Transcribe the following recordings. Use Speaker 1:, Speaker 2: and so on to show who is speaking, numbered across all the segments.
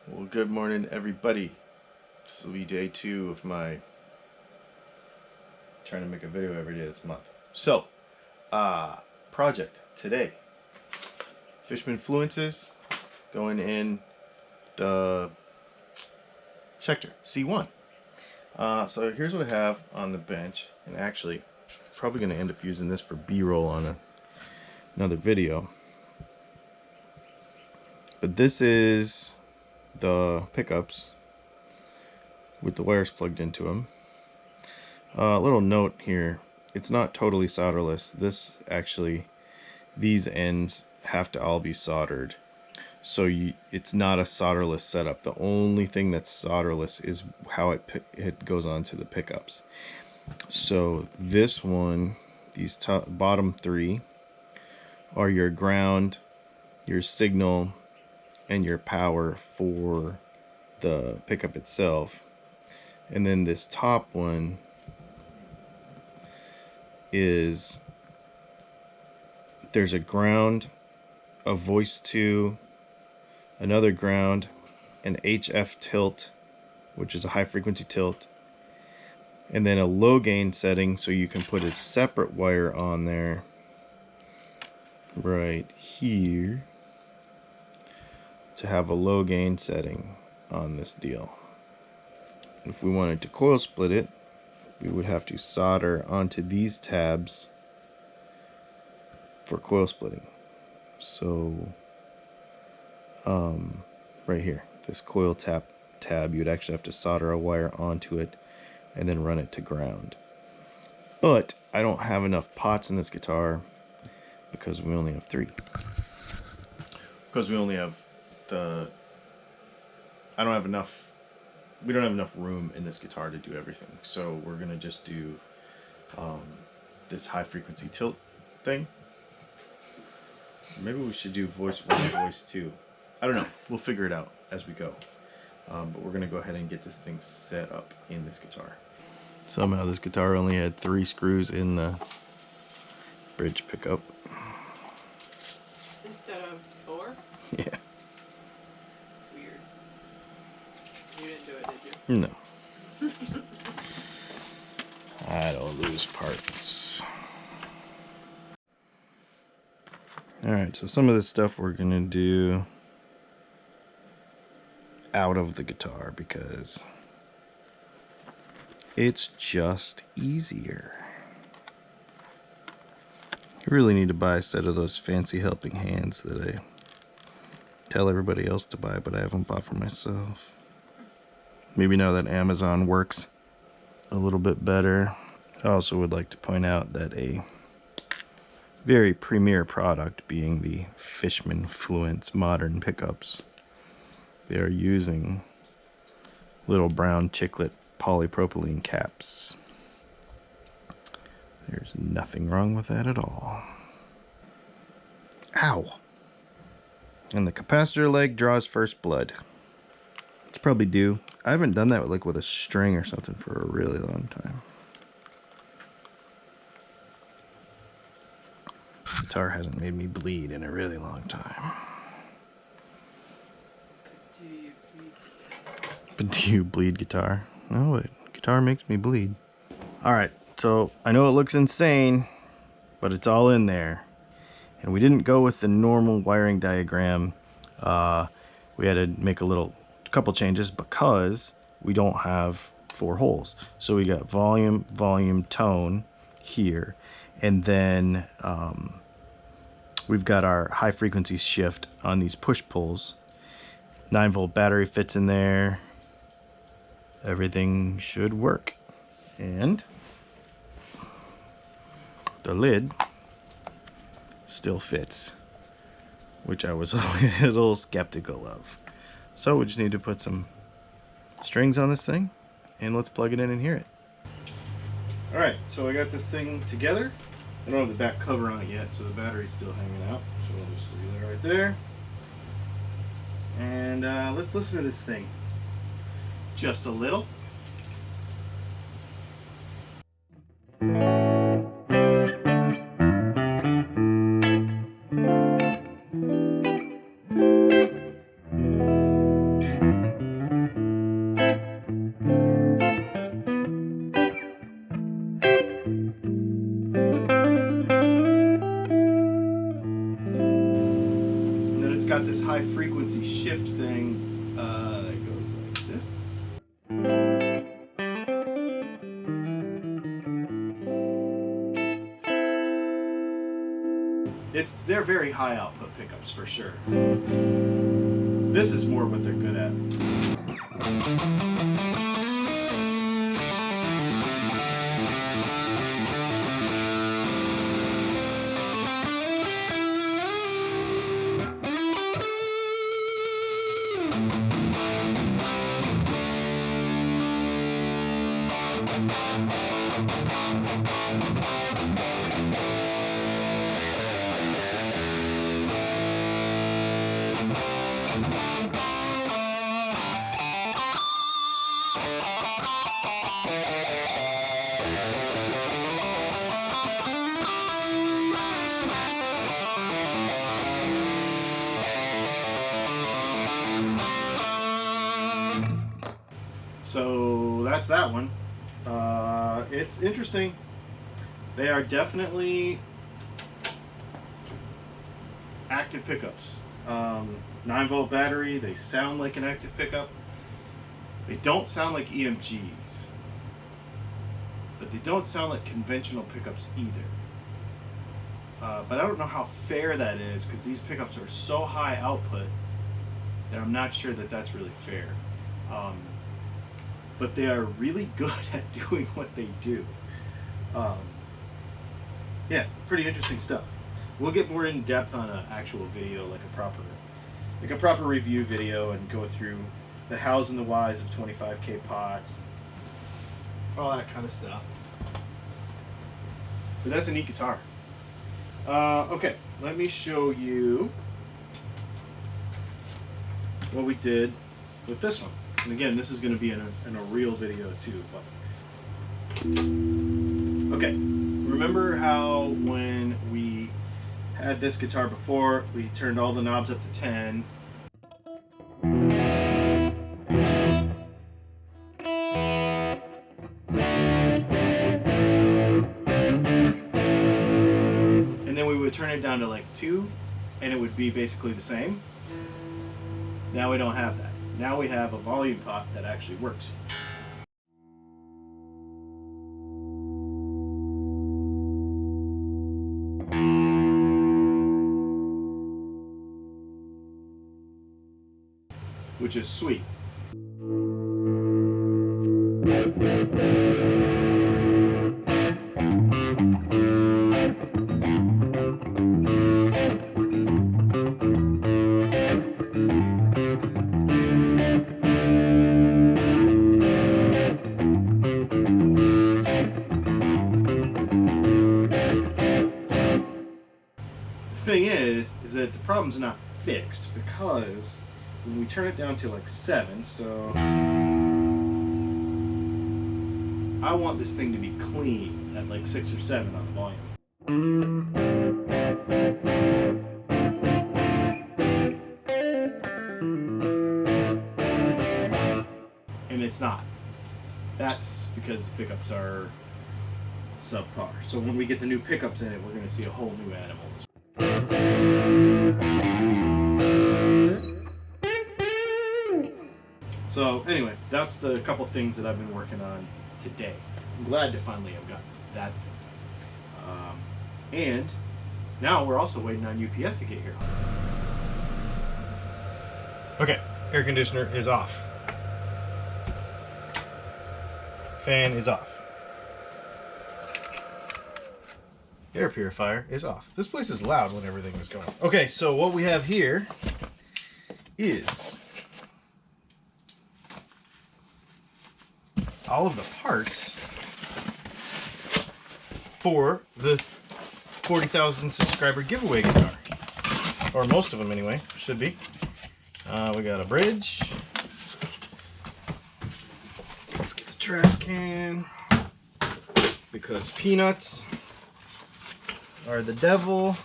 Speaker 1: Well, good morning, everybody. This will be day 2 of my trying to make a video every day this month. So, project today. Fishman Fluences going in the Schecter C1. So here's what I have on the bench, and actually, probably going to end up using this for B-roll on another video. But this is the pickups with the wires plugged into them. Little note here, it's not totally solderless. This actually, these ends have to all be soldered. So it's not a solderless setup. The only thing that's solderless is how it goes onto the pickups. So this one, these bottom 3 are your ground, your signal, and your power for the pickup itself. And then this top one is, there's a ground, a voice 2, another ground, an HF tilt, which is a high frequency tilt, and then a low gain setting, so you can put a separate wire on there right here to have a low gain setting on this deal. If we wanted to coil split it, we would have to solder onto these tabs for coil splitting. So right here, this coil tab, you would actually have to solder a wire onto it and then run it to ground. But I don't have enough pots in this guitar because we only have 3. Because we only have we don't have enough room in this guitar to do everything. So we're gonna just do this high frequency tilt thing. Maybe we should do voice 1 and voice 2. I don't know. We'll figure it out as we go. But we're gonna go ahead and get this thing set up in this guitar. Somehow this guitar only had 3 screws in the bridge pickup.
Speaker 2: Instead of 4?
Speaker 1: Yeah.
Speaker 2: Weird. You didn't do it, did you?
Speaker 1: No. I don't lose parts. Alright, so some of this stuff we're gonna do out of the guitar because it's just easier. You really need to buy a set of those fancy helping hands that I tell everybody else to buy, but I haven't bought for myself. Maybe now that Amazon works a little bit better. I also would like to point out that a very premier product, being the Fishman Fluence modern pickups, they are using little brown chiclet polypropylene caps. There's nothing wrong with that at all. Ow! And the capacitor leg draws first blood. It's probably due. I haven't done that with a string or something for a really long time. Guitar hasn't made me bleed in a really long time.
Speaker 2: Do you bleed?
Speaker 1: But do you bleed guitar? No, guitar makes me bleed. Alright, so I know it looks insane, but it's all in there. And we didn't go with the normal wiring diagram. We had to make a couple changes because we don't have 4 holes. So we got volume, tone here, and then we've got our high frequency shift on these push pulls. 9-volt battery fits in there. Everything should work. And the lid still fits, which I was a little skeptical of. So we just need to put some strings on this thing, and let's plug it in and hear it. Alright, so I got this thing together. I don't have the back cover on it yet, so the battery's still hanging out. So I'll just leave that right there. And let's listen to this thing just a little. And then it's got this high frequency shift thing that goes like this. They're very high output pickups for sure. This is more what they're good at. So that's that one. It's interesting. They are definitely active pickups. 9-volt battery, they sound like an active pickup. They don't sound like EMGs, but they don't sound like conventional pickups either. But I don't know how fair that is, because these pickups are so high output that I'm not sure that that's really fair. But they are really good at doing what they do. Yeah, pretty interesting stuff. We'll get more in depth on an actual video, like a proper review video, and go through the hows and the whys of 25K pots, all that kind of stuff. But that's a neat guitar. Okay, let me show you what we did with this one. And again, this is going to be in a real video too. But okay, remember how when we had this guitar before, we turned all the knobs up to 10. And then we would turn it down to like 2, and it would be basically the same. Now we don't have that. Now we have a volume pot that actually works. Which is sweet. The thing is that the problem's not fixed, because when we turn it down to like 7, so I want this thing to be clean at like 6 or 7 on the volume. And it's not. That's because the pickups are subpar. So when we get the new pickups in it, we're going to see a whole new animal. So anyway, that's the couple things that I've been working on today. I'm glad to finally have gotten that thing. And now we're also waiting on UPS to get here. Okay, air conditioner is off. Fan is off. Air purifier is off. This place is loud when everything is going. Okay, so what we have here is all of the parts for the 40,000 subscriber giveaway guitar. Or most of them anyway, should be. We got a bridge. Let's get the trash can, because peanuts are the devil.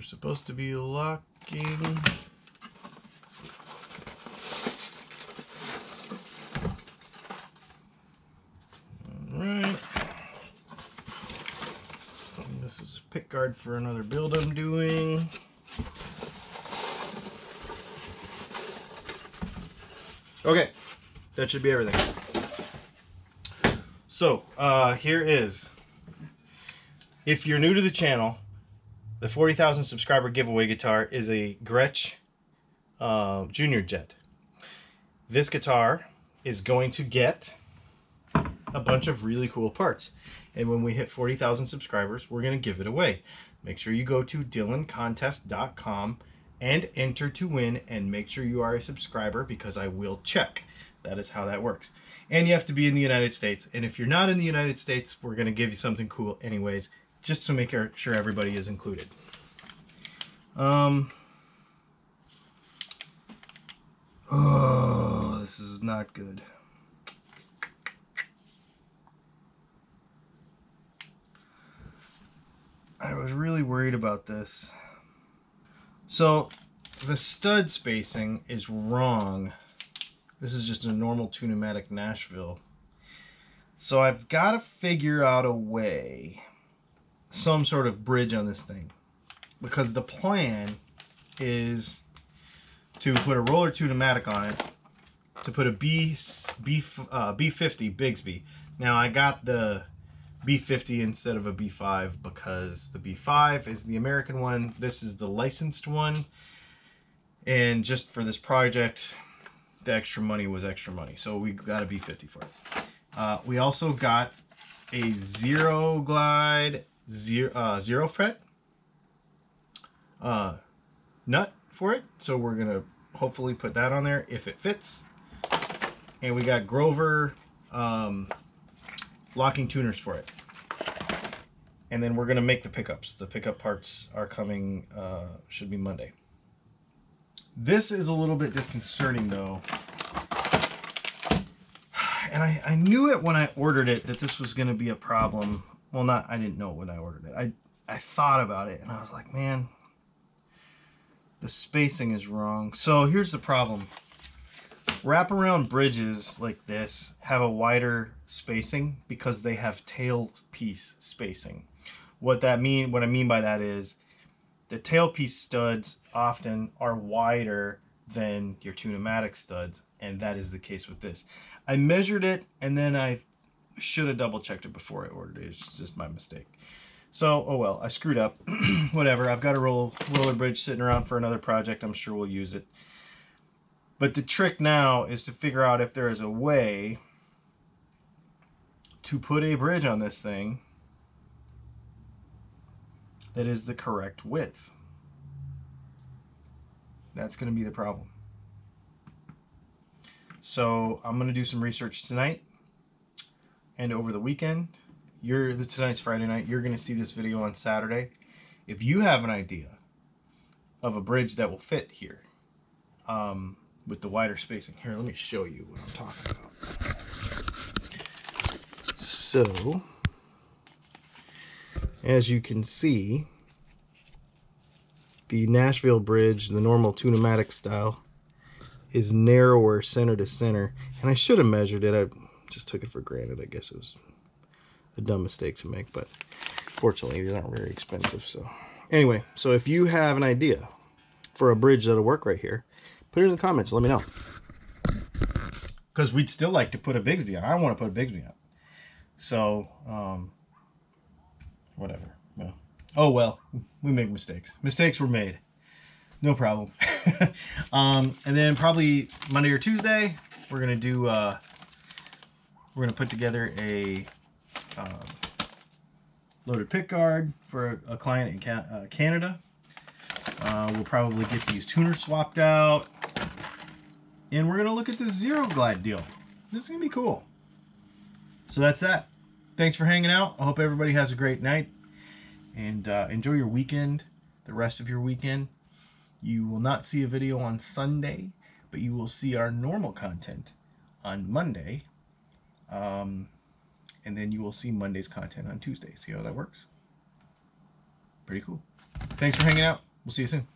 Speaker 1: supposed to be locking. Alright. This is a pick guard for another build I'm doing. Okay, that should be everything. So, here is, if you're new to the channel, the 40,000 subscriber giveaway guitar is a Gretsch Junior Jet. This guitar is going to get a bunch of really cool parts. And when we hit 40,000 subscribers, we're going to give it away. Make sure you go to DylanContest.com and enter to win, and make sure you are a subscriber because I will check. That is how that works. And you have to be in the United States. And if you're not in the United States, we're going to give you something cool anyways, just to make sure everybody is included. Oh, this is not good. I was really worried about this. So the stud spacing is wrong. This is just a normal 2-pneumatic Nashville. So I've got to figure out a way, some sort of bridge on this thing, because the plan is to put a roller 2-pneumatic on it, to put a B50 Bigsby. Now I got the B50 instead of a B5 because the B5 is the American one, this is the licensed one, and just for this project the extra money was extra money, so we got a B50 for it. We also got a zero glide zero fret nut for it, so we're gonna hopefully put that on there if it fits. And we got Grover locking tuners for it. And then we're gonna make the pickups. The pickup parts are coming, should be Monday. This is a little bit disconcerting though. And I knew it when I ordered it that this was gonna be a problem. Well, I didn't know it when I ordered it. I thought about it and I was like, man, the spacing is wrong. So here's the problem. Wraparound bridges like this have a wider spacing because they have tailpiece spacing. What I mean by that is the tailpiece studs often are wider than your 2-pneumatic studs, and that is the case with this. I measured it and then I should have double checked it before I ordered it. It's just my mistake. So, oh well, I screwed up. Whatever, I've got a roller bridge sitting around for another project. I'm sure we'll use it. But the trick now is to figure out if there is a way to put a bridge on this thing that is the correct width. That's going to be the problem. So I'm going to do some research tonight and over the weekend. Tonight's Friday night. You're going to see this video on Saturday. If you have an idea of a bridge that will fit here, with the wider spacing. Here, let me show you what I'm talking about. So, as you can see, the Nashville bridge, the normal 2-pneumatic style, is narrower center to center. And I should have measured it. I just took it for granted. I guess it was a dumb mistake to make, but fortunately they're not very expensive. So anyway, so if you have an idea for a bridge that'll work right here, put it in the comments, let me know. Because we'd still like to put a Bigsby on. I want to put a Bigsby on. So, whatever. Well, oh well, we make mistakes. Mistakes were made. No problem. And then probably Monday or Tuesday, we're gonna do. We're gonna put together a loaded pick guard for a client in Canada. We'll probably get these tuners swapped out. And we're going to look at this zero glide deal. This is going to be cool. So that's that. Thanks for hanging out. I hope everybody has a great night. And enjoy your weekend, the rest of your weekend. You will not see a video on Sunday, but you will see our normal content on Monday. And then you will see Monday's content on Tuesday. See how that works? Pretty cool. Thanks for hanging out. We'll see you soon.